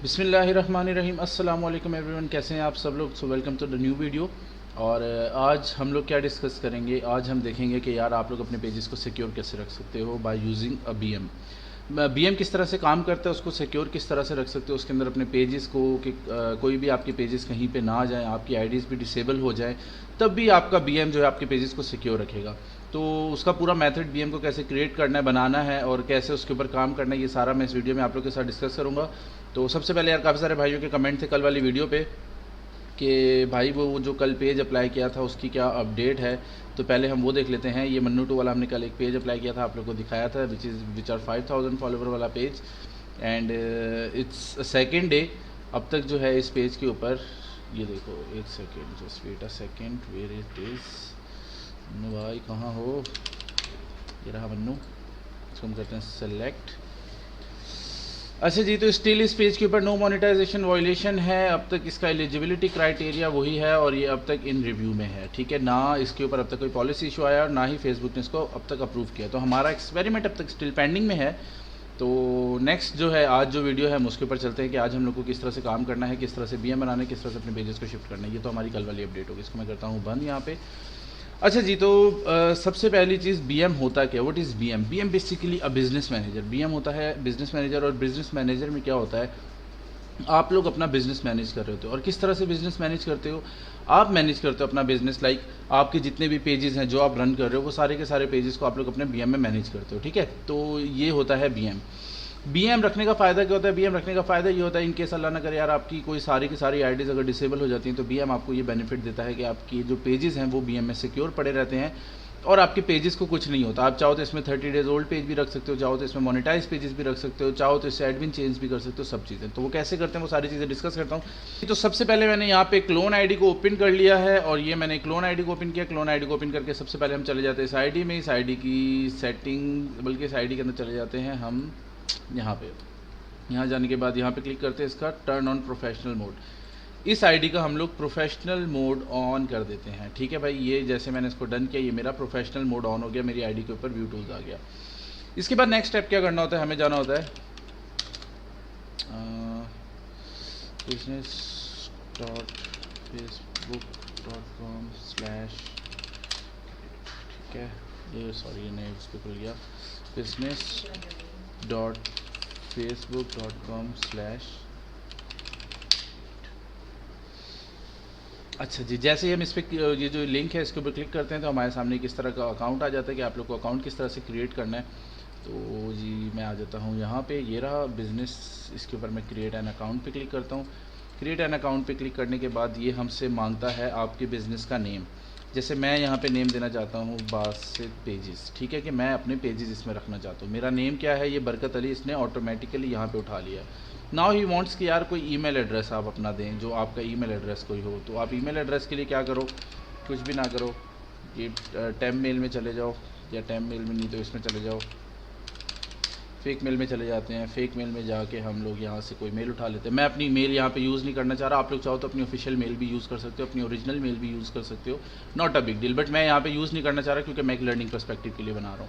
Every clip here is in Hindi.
बिस्मिल्लाहिर्रहमानिर्रहीम। अस्सलाम वालेकुम एवरीवन, कैसे हैं आप सब लोग। So welcome to the new video. और आज हम लोग क्या डिस्कस करेंगे। आज हम देखेंगे कि यार आप लोग अपने पेजेस को सिक्योर कैसे रख सकते हो by using a BM. BM किस तरह से काम करता है, उसको सिक्योर किस तरह से रख सकते हो उसके अंदर अपने पेजेस को कि कोई भी आपके पेजेस कहीं पे ना जाएं, आपकी आईडीज़ भी डिसेबल हो जाएं, तब भी आपका बीएम जो है आपके पेजेस को सिक्योर रखेगा। तो उसका पूरा मेथड बीएम को कैसे क्रिएट करना है, बनाना है और कैसे उसके ऊपर काम करना है, ये सारा मैं इस वीडियो में आप लोग के साथ डिस्कस करूँगा। तो सबसे पहले यार काफ़ी सारे भाइयों के कमेंट थे कल वाली वीडियो पे कि भाई वो जो कल पेज अप्लाई किया था उसकी क्या अपडेट है। तो पहले हम वो देख लेते हैं। ये मन्नू टू वाला हमने कल एक पेज अप्लाई किया था, आप लोग को दिखाया था, विच आर 5000 फॉलोवर वाला page. And it's second day. अब तक जो है इस पेज के ऊपर, ये देखो, एक second, just wait a second, where it is. Mannu भाई कहाँ हो। ये रहा मन्नू, इसको हम करते हैं सेलेक्ट। अच्छा जी, तो स्टिल इस पेज के ऊपर नो मोनेटाइजेशन वायलेशन है। अब तक इसका एलिजिबिलिटी क्राइटेरिया वही है और ये अब तक इन रिव्यू में है, ठीक है ना। इसके ऊपर अब तक कोई पॉलिसी इशू आया और ना ही फेसबुक ने इसको अब तक अप्रूव किया। तो हमारा एक्सपेरिमेंट अब तक स्टिल पेंडिंग में है। तो नेक्स्ट जो है आज जो वीडियो है हम उसके ऊपर चलते हैं कि आज हम लोग को किस तरह से काम करना है, किस तरह से बीएम बनाना है, किस तरह से अपने पेजेस को शिफ्ट करना है। ये तो हमारी कल वाली अपडेट होगी, इसको मैं करता हूँ बंद यहाँ पे। अच्छा जी, तो सबसे पहली चीज़ बीएम होता क्या, what is BM. BM basically a business manager. BM होता है बिज़नेस मैनेजर। और बिज़नेस मैनेजर में क्या होता है, आप लोग अपना बिज़नेस मैनेज कर रहे होते हो। और किस तरह से बिज़नेस मैनेज करते हो, आप मैनेज करते हो अपना बिज़नेस लाइक आपके जितने भी पेजेस हैं जो आप रन कर रहे हो वो सारे के सारे पेजेस को आप लोग अपने बीएम में मैनेज करते हो, ठीक है। तो ये होता है बीएम। बीएम रखने का फ़ायदा क्या होता है। बीएम रखने का फ़ायदा ये होता है, इन केस अल्लाह ना करे यार आपकी कोई सारी की सारी आईडीज़ अगर डिसेबल हो जाती हैं तो बीएम आपको ये बेनिफिट देता है कि आपकी जो पेजेस हैं वो बीएम में सिक्योर पड़े रहते हैं और आपके पेजेस को कुछ नहीं होता। आप चाहो तो इसमें 30 डेज ओल्ड पेज भी रख सकते हो, चाहो तो इसमें मोनेटाइज पेजेस भी रख सकते हो, चाहो तो इससे एडमिन चेंज भी कर सकते हो, सब चीज़ें। तो वो कैसे करते हैं वो सारी चीज़ें डिस्कस करता हूँ। तो सबसे पहले मैंने यहाँ पे क्लोन आईडी को ओपन कर लिया है और ये मैंने क्लोन आईडी को ओपन किया। क्लोन आईडी को ओपन करके सबसे पहले हम चले जाते हैं इस आईडी में, इस आईडी की सेटिंग, बल्कि इस आईडी के अंदर चले जाते हैं हम यहाँ पे। यहाँ जाने के बाद यहाँ पे क्लिक करते हैं इसका टर्न ऑन प्रोफेशनल मोड। इस आईडी का हम लोग प्रोफेशनल मोड ऑन कर देते हैं, ठीक है भाई। ये जैसे मैंने इसको डन किया, ये मेरा प्रोफेशनल मोड ऑन हो गया, मेरी आईडी के ऊपर व्यू टूल्स आ गया। इसके बाद नेक्स्ट स्टेप क्या करना होता है, हमें जाना होता है business dot Facebook dot com slash, ठीक है, ये सॉरी ये नहीं उस पर खुल गया, business dot Facebook dot com slash. अच्छा जी, जैसे ही हम इस पर ये जो लिंक है इसके ऊपर क्लिक करते हैं तो हमारे सामने किस तरह का अकाउंट आ जाता है कि आप लोग को अकाउंट किस तरह से क्रिएट करना है। तो जी मैं आ जाता हूँ यहाँ पे, ये रहा बिज़नेस। इसके ऊपर मैं क्रिएट एन अकाउंट पे क्लिक करता हूँ। क्रिएट एन अकाउंट पे क्लिक करने के बाद ये हमसे मांगता है आपके बिज़नेस का नेम। जैसे मैं यहाँ पे नेम देना चाहता हूँ बासित पेजेस, ठीक है, कि मैं अपने पेजेस इसमें रखना चाहता हूँ। मेरा नेम क्या है, ये बरकत अली, इसने ऑटोमेटिकली यहाँ पे उठा लिया। नाउ ही वांट्स कि यार कोई ईमेल एड्रेस आप अपना दें, जो आपका ईमेल एड्रेस कोई हो। तो आप ईमेल एड्रेस के लिए क्या करो, कुछ भी ना करो, ये टैम मेल में चले जाओ, या टैम मेल में नहीं तो इसमें चले जाओ, फेक मेल में चले जाते हैं। फेक मेल में जाके हम लोग यहाँ से कोई मेल उठा लेते हैं। मैं अपनी मेल यहाँ पे यूज़ नहीं करना चाह रहा, आप लोग चाहो तो अपनी ऑफिशियल मेल भी यूज़ कर सकते हो, अपनी ओरिजिनल मेल भी यूज़ कर सकते हो, not a big deal. But मैं यहाँ पे यूज़ नहीं करना चाह रहा क्योंकि मैं एक लर्निंग पर्सपेक्टिव के लिए बना रहा हूँ।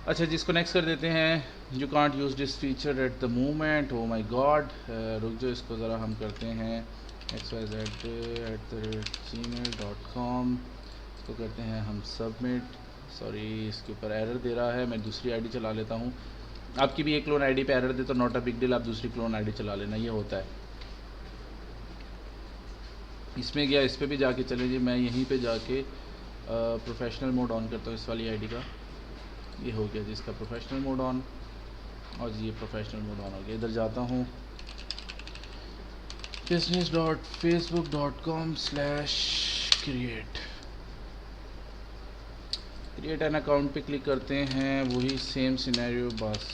अच्छा जिसको नेक्स्ट कर देते हैं। You can't use this feature at the moment, oh my god. रुक जाओ, इसको ज़रा हम करते हैं xyz@gmail.com, इसको करते हैं हम सबमिट। सॉरी इसके ऊपर एरर दे रहा है, मैं दूसरी आईडी चला लेता हूँ। आपकी भी एक क्लोन आईडी पे एरर दे तो नॉट अ बिग डील, आप दूसरी क्लोन आईडी चला लेना, ये होता है। इसमें गया, इस पर भी जाके चले जी, मैं यहीं पे जाके प्रोफेशनल मोड ऑन करता हूँ इस वाली आईडी का। ये हो गया जी इसका प्रोफेशनल मोड ऑन, और जी ये प्रोफेशनल मोड ऑन हो गया। इधर जाता हूँ business.facebook.com/create, क्रिएट एन अकाउंट पे क्लिक करते हैं। वही सेम सिनेरियो, बस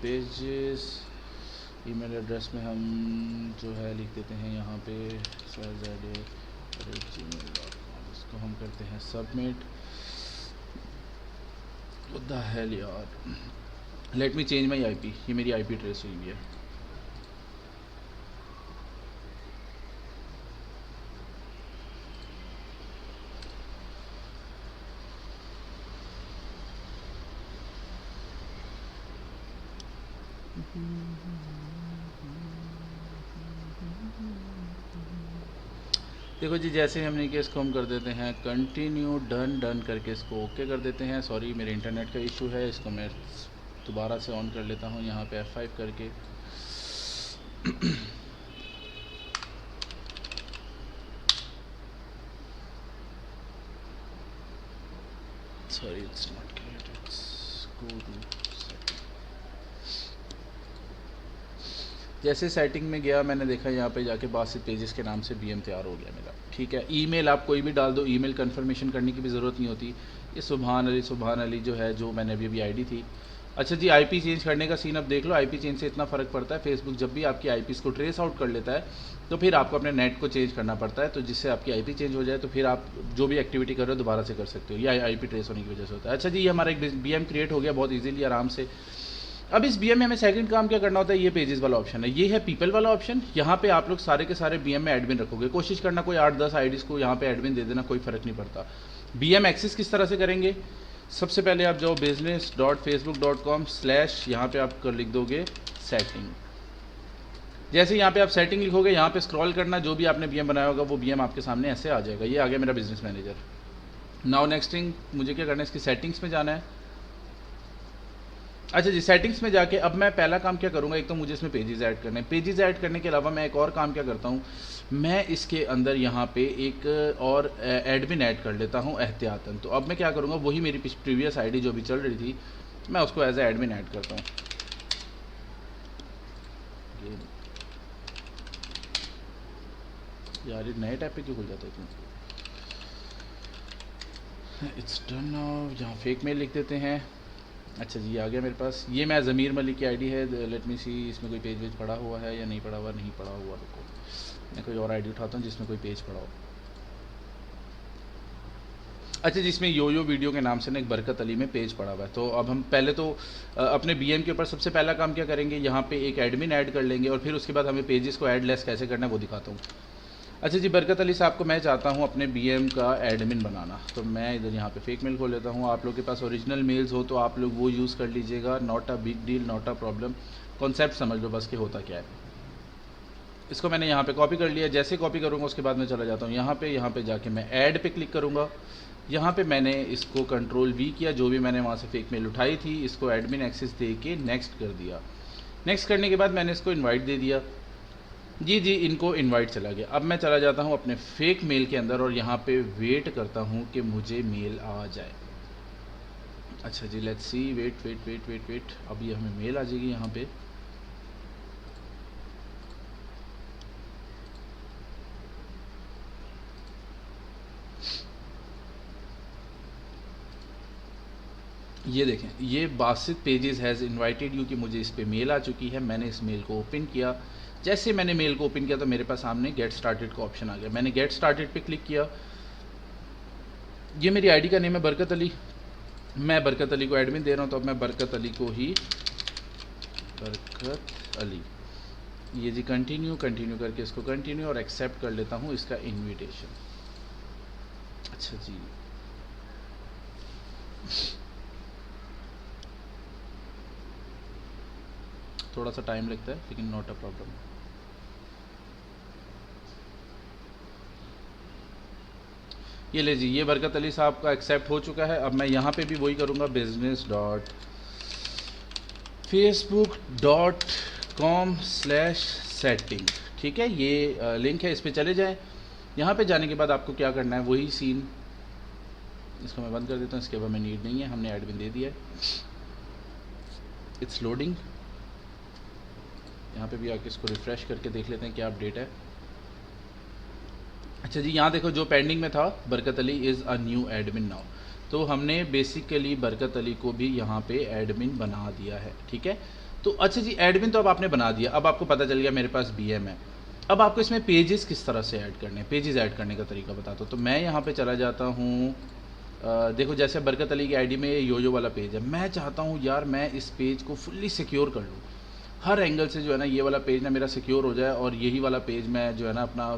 पेजेस। ईमेल एड्रेस में हम जो है लिख देते हैं यहाँ पे gmail.com, इसको हम करते हैं सबमिट। व्हाट द हेल यार, let me change my IP, ये मेरी आईपी ट्रेस हुई है। देखो जी, जैसे हमने कि इसको हम कर देते हैं कंटिन्यू, डन डन करके इसको ओके कर देते हैं। सॉरी, मेरे इंटरनेट का इशू है, इसको मैं दोबारा से ऑन कर लेता हूँ यहाँ पे F5 करके। Sorry, it's not created, go to setting. जैसे सेटिंग में गया, मैंने देखा यहाँ पे जाके बासित पेजेस के नाम से BM तैयार हो गया मेरा। ठीक है, ईमेल आप कोई भी डाल दो, ईमेल कंफर्मेशन करने की भी ज़रूरत नहीं होती। ये सुभान अली जो है, जो मैंने अभी आईडी थी। अच्छा जी, आईपी चेंज करने का सीन अब देख लो। आईपी चेंज से इतना फ़र्क पड़ता है, फेसबुक जब भी आपकी आईपीस को ट्रेस आउट कर लेता है तो फिर आपको अपने नेट को चेंज करना पड़ता है, तो जिससे आपकी आईपी चेंज हो जाए तो फिर आप जो भी एक्टिविटी कर रहे हो दोबारा से कर सकते हो। ये आईपी ट्रेस होने की वजह से होता है। अच्छा जी, ये हमारा एक BM क्रिएट हो गया बहुत ईजिली, आराम से। अब इस BM में हमें सेकंड काम क्या करना होता है, ये पेजेस वाला ऑप्शन है, ये है पीपल वाला ऑप्शन। यहाँ पे आप लोग सारे के सारे BM में एडमिन रखोगे। कोशिश करना कोई 8-10 आईडीज़ को यहाँ पे एडमिन दे देना, कोई फ़र्क नहीं पड़ता। BM एक्सेस किस तरह से करेंगे, सबसे पहले आप जाओ business.facebook.com/ यहाँ पे आप कर लिख दोगे सेटिंग। जैसे यहाँ पे आप सेटिंग लिखोगे, यहाँ पे स्क्रॉल करना, जो भी आपने BM बनाया होगा वो BM आपके सामने ऐसे आ जाएगा। ये आ गया मेरा business manager. Now next thing, मुझे क्या करना है, इसकी सेटिंग्स में जाना है। अच्छा जी, सेटिंग्स में जाके अब मैं पहला काम क्या करूँगा, एक तो मुझे इसमें पेजेस ऐड करने हैं। पेजेस ऐड करने के अलावा मैं एक और काम क्या करता हूँ, मैं इसके अंदर यहाँ पे एक और एडमिन ऐड कर लेता हूँ एहतियातन। तो अब मैं क्या करूँगा, वही मेरी प्रीवियस आईडी जो भी चल रही थी, मैं उसको एज ए एडमिन ऐड करता हूँ। यार ये नए टैब पे क्यों खुल जाता है इसमें। इट्स डन नाउ, यहाँ फेक मेल लिख देते हैं। अच्छा जी, आ गया मेरे पास। ये मैं ज़मीर मलिक की आईडी है। लेट मी सी, इसमें कोई पेज वेज पड़ा हुआ है या नहीं पड़ा हुआ। नहीं पड़ा हुआ, रुको मैं कोई और आईडी उठाता हूँ जिसमें कोई पेज पड़ा हो। अच्छा, जिसमें यो वीडियो के नाम से ना एक बरकत अली में पेज पड़ा हुआ है। तो अब हम पहले तो अपने BM के ऊपर सबसे पहला काम क्या करेंगे, यहाँ पे एक एडमिन ऐड कर लेंगे और फिर उसके बाद हमें पेजेस को ऐड लेस कैसे करना है वो दिखाता हूँ। अच्छा जी, बरकत अली साहब को मैं चाहता हूँ अपने BM का एडमिन बनाना, तो मैं इधर यहाँ पे फेक मेल खोल लेता हूँ। आप लोग के पास ओरिजिनल मेल्स हो तो आप लोग वो यूज़ कर लीजिएगा, not a big deal, not a problem. Concept समझ लो बस कि होता क्या है। इसको मैंने यहाँ पे कॉपी कर लिया। जैसे कॉपी करूँगा उसके बाद मैं चला जाता हूँ यहाँ पे जाके मैं ऐड पे क्लिक करूँगा। यहाँ पे मैंने इसको Ctrl+V किया, जो भी मैंने वहाँ से फेक मेल उठाई थी, इसको एडमिन एक्सेस दे के नेक्स्ट कर दिया। नेक्स्ट करने के बाद मैंने इसको इनवाइट दे दिया। जी, इनको इनवाइट चला गया। अब मैं चला जाता हूँ अपने फेक मेल के अंदर और यहाँ पे वेट करता हूँ कि मुझे मेल आ जाए। अच्छा जी, लेट्स सी, वेट। अब ये हमें मेल आ जाएगी यहाँ पे। ये देखें, ये Basit pages has invited you कि मुझे इस पे मेल आ चुकी है। मैंने इस मेल को ओपन किया। जैसे मैंने मेल को ओपन किया तो मेरे पास सामने गेट स्टार्टेड का ऑप्शन आ गया। मैंने गेट स्टार्टेड पे क्लिक किया। ये मेरी आईडी का नेम है बरकत अली। मैं बरकत अली को एडमिन दे रहा हूँ, तो अब मैं बरकत अली को ही बरकत अली, ये जी कंटिन्यू करके इसको कंटिन्यू और एक्सेप्ट कर लेता हूँ इसका इनविटेशन। अच्छा जी, थोड़ा सा टाइम लगता है लेकिन नॉट अ प्रॉब्लम। ये ले जी, ये बरकत अली साहब का एक्सेप्ट हो चुका है। अब मैं यहाँ पे भी वही करूँगा, business.facebook.com/setting। ठीक है, ये लिंक है, इस पर चले जाएँ। यहाँ पे जाने के बाद आपको क्या करना है, वही सीन। इसको मैं बंद कर देता हूँ, इसके बाद में नीड नहीं है, हमने एडमिन दे दिया है। It's loading. यहाँ पे भी आके इसको रिफ़्रेश करके देख लेते हैं क्या अपडेट है। अच्छा जी, यहाँ देखो जो पेंडिंग में था, Barkat Ali is a new admin now. तो हमने बेसिकली बरकत अली को भी यहाँ पे एडमिन बना दिया है। ठीक है, तो अच्छा जी, एडमिन तो अब आपने बना दिया। अब आपको पता चल गया मेरे पास BM है। अब आपको इसमें पेजेस किस तरह से ऐड करने हैं, पेजेस ऐड करने का तरीका बताता हूँ। तो मैं यहाँ पे चला जाता हूँ। देखो, जैसे बरकत अली की आईडी में यो वाला पेज है, मैं चाहता हूँ यार मैं इस पेज को फुल्ली सिक्योर कर लूँ, हर एंगल से जो है ना ये वाला पेज ना मेरा सिक्योर हो जाए और यही वाला पेज मैं जो है ना अपना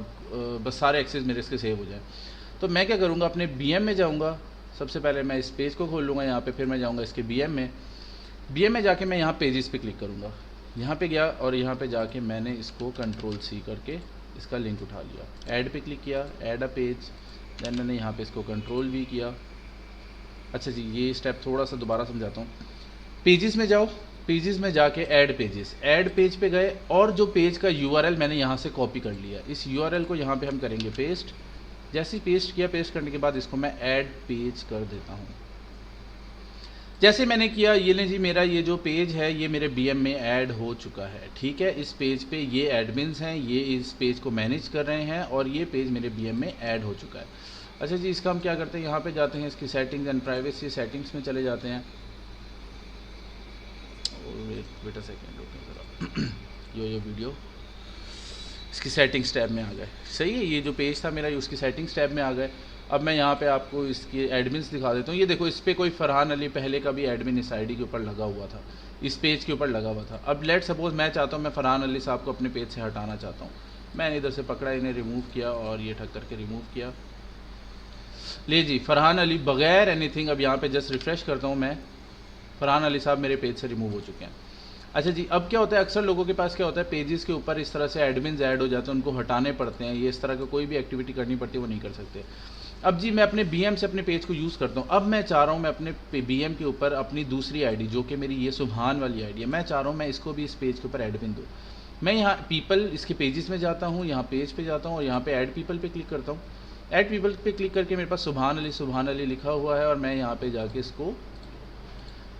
बस सारे एक्सेस मेरे इसके सेव हो जाए। तो मैं क्या करूँगा, अपने BM में जाऊँगा। सबसे पहले मैं इस पेज को खोल लूँगा यहाँ पे, फिर मैं जाऊँगा इसके BM में जाके मैं यहाँ पेजेस पे क्लिक करूँगा। यहाँ पे गया और यहाँ पे जाके मैंने इसको कंट्रोल सी करके इसका लिंक उठा लिया, ऐड पे क्लिक किया, ऐड अ पेज, देन मैंने यहाँ पे इसको कंट्रोल भी किया। अच्छा जी, ये स्टेप थोड़ा सा दोबारा समझाता हूँ। पेजेस में जाओ, पेजेस में जाके ऐड पेजेस, ऐड पेज पे गए और जो पेज का यूआरएल मैंने यहाँ से कॉपी कर लिया, इस यूआरएल को यहाँ पे हम करेंगे पेस्ट। जैसे ही पेस्ट किया, पेस्ट करने के बाद इसको मैं ऐड पेज कर देता हूँ। जैसे मैंने किया, ये लें जी, मेरा ये जो पेज है ये मेरे बीएम में ऐड हो चुका है। ठीक है, इस पेज पे ये एडमिन्स हैं, ये इस पेज को मैनेज कर रहे हैं और ये पेज मेरे बीएम में ऐड हो चुका है। अच्छा जी, इसका हम क्या करते हैं, यहाँ पे जाते हैं, इसकी सेटिंग्स एंड प्राइवेसी सेटिंग्स में चले जाते हैं। वेट अ सेकेंड, ओके ज़रा यो वीडियो, इसकी सेटिंग्स टैब में आ गए। सही है, ये जो पेज था मेरा ये उसकी सेटिंग्स टैब में आ गए। अब मैं यहाँ पे आपको इसके एडमिन्स दिखा देता हूँ। ये देखो, इस पर कोई फरहान अली पहले का भी एडमिन इस आईडी के ऊपर लगा हुआ था, इस पेज के ऊपर लगा हुआ था। अब लेट सपोज मैं चाहता हूँ, मैं फरहान अली साहब को अपने पेज से हटाना चाहता हूँ। मैंने इधर से पकड़ा, इन्हें रिमूव किया और ये ठक करके रिमूव किया। ले जी, फरहान अली बगैर एनीथिंग, अब यहाँ पे जस्ट रिफ़्रेश करता हूँ मैं, फरहान अली साहब मेरे पेज से रिमूव हो चुके हैं। अच्छा जी, अब क्या होता है, अक्सर लोगों के पास क्या होता है, पेजेस के ऊपर इस तरह से एडमिन्स ऐड हो जाते हैं, उनको हटाने पड़ते हैं, ये इस तरह का कोई भी एक्टिविटी करनी पड़ती है, वो नहीं कर सकते। अब जी, मैं अपने बीएम से अपने पेज को यूज़ करता हूँ। अब मैं चाह रहा हूँ मैं अपने बीएम के ऊपर अपनी दूसरी आईडी, जो कि मेरी ये सुभान वाली आईडी है, मैं चाह रहा हूँ मैं इसको भी इस पेज के ऊपर एडमिन दूँ। मैं यहाँ पीपल, इसके पेजेस में जाता हूँ, यहाँ पेज पे जाता हूँ और यहाँ पे ऐड पीपल पे क्लिक करता हूँ। ऐड पीपल पे क्लिक करके मेरे पास सुभान अली लिखा हुआ है और मैं यहाँ पे जाके इसको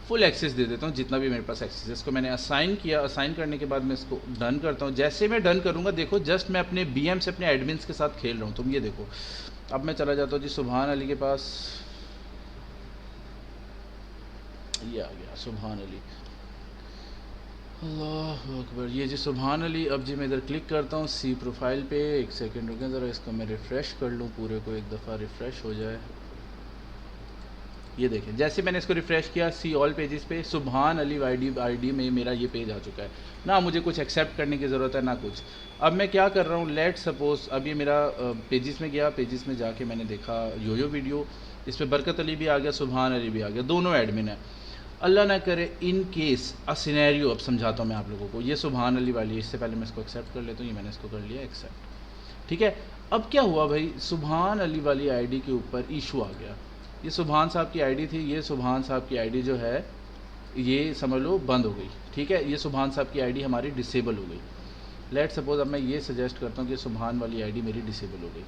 फुल एक्सेस दे देता हूँ, जितना भी मेरे पास एक्सेस है। इसको मैंने असाइन किया, असाइन करने के बाद मैं इसको डन करता हूँ। जैसे मैं डन करूँगा, देखो जस्ट मैं अपने बीएम से अपने एडमिन्स के साथ खेल रहा हूँ। तुम ये देखो, अब मैं चला जाता हूँ जी सुभान अली के पास, ये आ गया सुभान अली, अल्लाह अकबर, ये जी सुभान अली। अब जी मैं इधर क्लिक करता हूँ सी प्रोफाइल पे, एक सेकेंड रुकें ज़रा, इसको मैं रिफ़्रेश कर लूँ, पूरे को एक दफ़ा रिफ़्रेश हो जाए। ये देखें, जैसे मैंने इसको रिफ़्रेश किया, सी ऑल पेजेस पे सुभान अली आईडी में मेरा ये पेज आ चुका है ना। मुझे कुछ एक्सेप्ट करने की ज़रूरत है ना कुछ। अब मैं क्या कर रहा हूँ, लेट सपोज अब ये मेरा पेजेस में गया, पेजेस में जाके मैंने देखा यो वीडियो, इस पर बरकत अली भी आ गया, सुभान अली भी आ गया, दोनों एडमिन है। अल्लाह ना करे, इन केस अ सिनेरियो, अब समझाता हूँ मैं आप लोगों को। ये सुभान अली वाली, इससे पहले मैं इसको एक्सेप्ट कर लेता हूँ, ये मैंने इसको कर लिया एक्सेप्ट। ठीक है, अब क्या हुआ भाई, सुभान अली वाली आईडी के ऊपर इशू आ गया। ये सुभान साहब की आईडी थी, ये सुभान साहब की आईडी जो है ये समझ लो बंद हो गई। ठीक है, ये सुभान साहब की आईडी हमारी डिसेबल हो गई। लेट सपोज अब मैं ये सजेस्ट करता हूँ कि सुभान वाली आईडी मेरी डिसेबल हो गई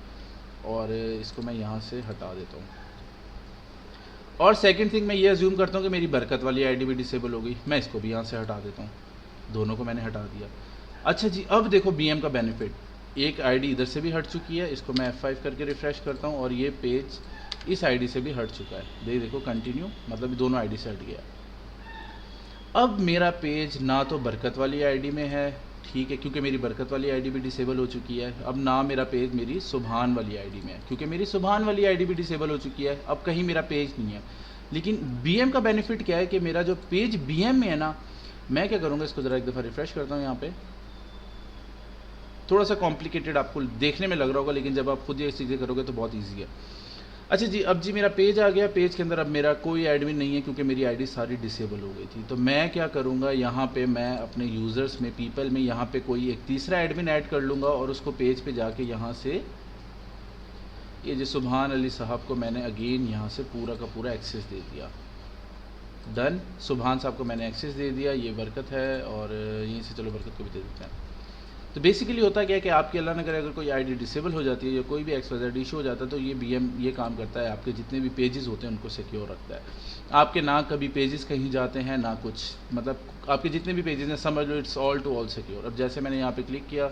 और इसको मैं यहाँ से हटा देता हूँ। और सेकंड थिंग, मैं ये अज्यूम करता हूँ कि मेरी बरकत वाली आईडी भी डिसेबल हो गई, मैं इसको भी यहाँ से हटा देता हूँ। दोनों को मैंने हटा दिया। अच्छा जी, अब देखो बीएम का बेनिफिट, एक आईडी इधर से भी हट चुकी है, इसको मैं F5 करके रिफ़्रेश करता हूँ और ये पेज इस आईडी से भी हट चुका है। देखो कंटिन्यू, मतलब दोनों आईडी से हट गया। अब मेरा पेज ना तो बरकत वाली आईडी में है, ठीक है, क्योंकि मेरी बरकत वाली आईडी भी डिसेबल हो चुकी है। अब ना मेरा पेज मेरी सुभान वाली आईडी में है, क्योंकि मेरी सुभान वाली आईडी भी डिसेबल हो चुकी है। अब कहीं मेरा पेज नहीं है। लेकिन बीएम का बेनिफिट क्या है कि मेरा जो पेज बीएम में है ना, मैं क्या करूँगा, इसको ज़रा एक दफ़ा रिफ़्रेश करता हूँ। यहाँ पे थोड़ा सा कॉम्प्लिकेटेड आपको देखने में लग रहा होगा, लेकिन जब आप खुद ये चीज़ें करोगे तो बहुत ईजी है। अच्छा जी, अब जी मेरा पेज आ गया, पेज के अंदर अब मेरा कोई एडमिन नहीं है, क्योंकि मेरी आईडी सारी डिसेबल हो गई थी। तो मैं क्या करूँगा, यहाँ पे मैं अपने यूज़र्स में, पीपल में, यहाँ पे कोई एक तीसरा एडमिन ऐड कर लूँगा और उसको पेज पे जाके यहाँ से ये जो सुभान अली साहब को मैंने अगेन यहाँ से पूरा का पूरा एक्सेस दे दिया। डन, सुभान साहब को मैंने एक्सेस दे दिया। ये बरकत है और यहीं से चलो बरकत को भी दे देते हैं। तो बेसिकली होता क्या है कि आपकी अल्लाह न करे अगर कोई आईडी डिसेबल हो जाती है या कोई भी एक्सवाइजेड इशू हो जाता है, तो ये बीएम ये काम करता है, आपके जितने भी पेजेस होते हैं उनको सिक्योर रखता है। आपके ना कभी पेजेस कहीं जाते हैं ना कुछ, मतलब आपके जितने भी पेजेस हैं समझ लो it's all to all secure. अब जैसे मैंने यहाँ पे क्लिक किया,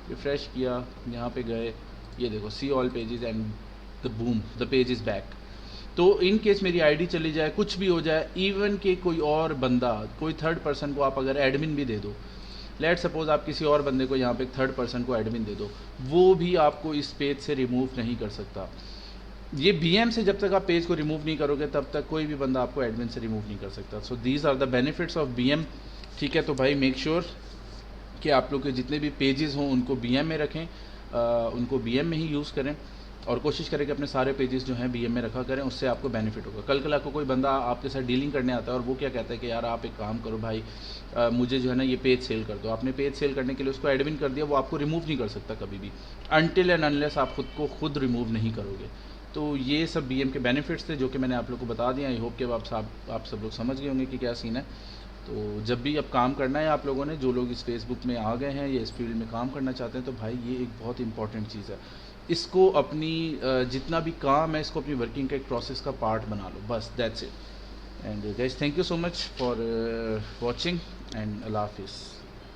रिफ़्रेश किया, यहाँ पे गए, ये देखो see all pages and the boom, the page is back. तो इन केस मेरी आईडी चली जाए, कुछ भी हो जाए, इवन कि कोई और बंदा, कोई थर्ड पर्सन को आप अगर एडमिन भी दे दो, लेट सपोज आप किसी और बंदे को यहाँ पे एक थर्ड पर्सन को एडमिन दे दो, वो भी आपको इस पेज से रिमूव नहीं कर सकता। ये बीएम से जब तक आप पेज को रिमूव नहीं करोगे तब तक कोई भी बंदा आपको एडमिन से रिमूव नहीं कर सकता। So these are the benefits of BM. ठीक है, तो भाई मेक श्योर कि आप लोग के जितने भी पेजेस हों उनको बीएम में रखें, उनको बीएम में ही यूज़ करें। और कोशिश करें कि अपने सारे पेजेस जो हैं BM में रखा करें, उससे आपको बेनिफिट होगा। कल को कोई बंदा आपके साथ डीलिंग करने आता है और वो क्या कहता है कि यार आप एक काम करो भाई, मुझे जो है ना ये पेज सेल कर दो। आपने पेज सेल करने के लिए उसको एडमिन कर दिया, वो आपको रिमूव नहीं कर सकता कभी भी, अनटिल एंड अनलेस आप खुद रिमूव नहीं करोगे। तो ये सब BM के बेनिफिट्स थे जो कि मैंने आप लोग को बता दिया। आई होप कि आप सब लोग समझ गए होंगे कि क्या सीन है। तो जब भी अब काम करना है आप लोगों ने, जो लोग इस फेसबुक में आ गए हैं या इस फील्ड में काम करना चाहते हैं, तो भाई ये एक बहुत इंपॉर्टेंट चीज़ है। इसको अपनी जितना भी काम है इसको अपनी वर्किंग का एक प्रोसेस का पार्ट बना लो, बस that's it. And guys, thank you so much for watching and अल्लाह हाफिज़।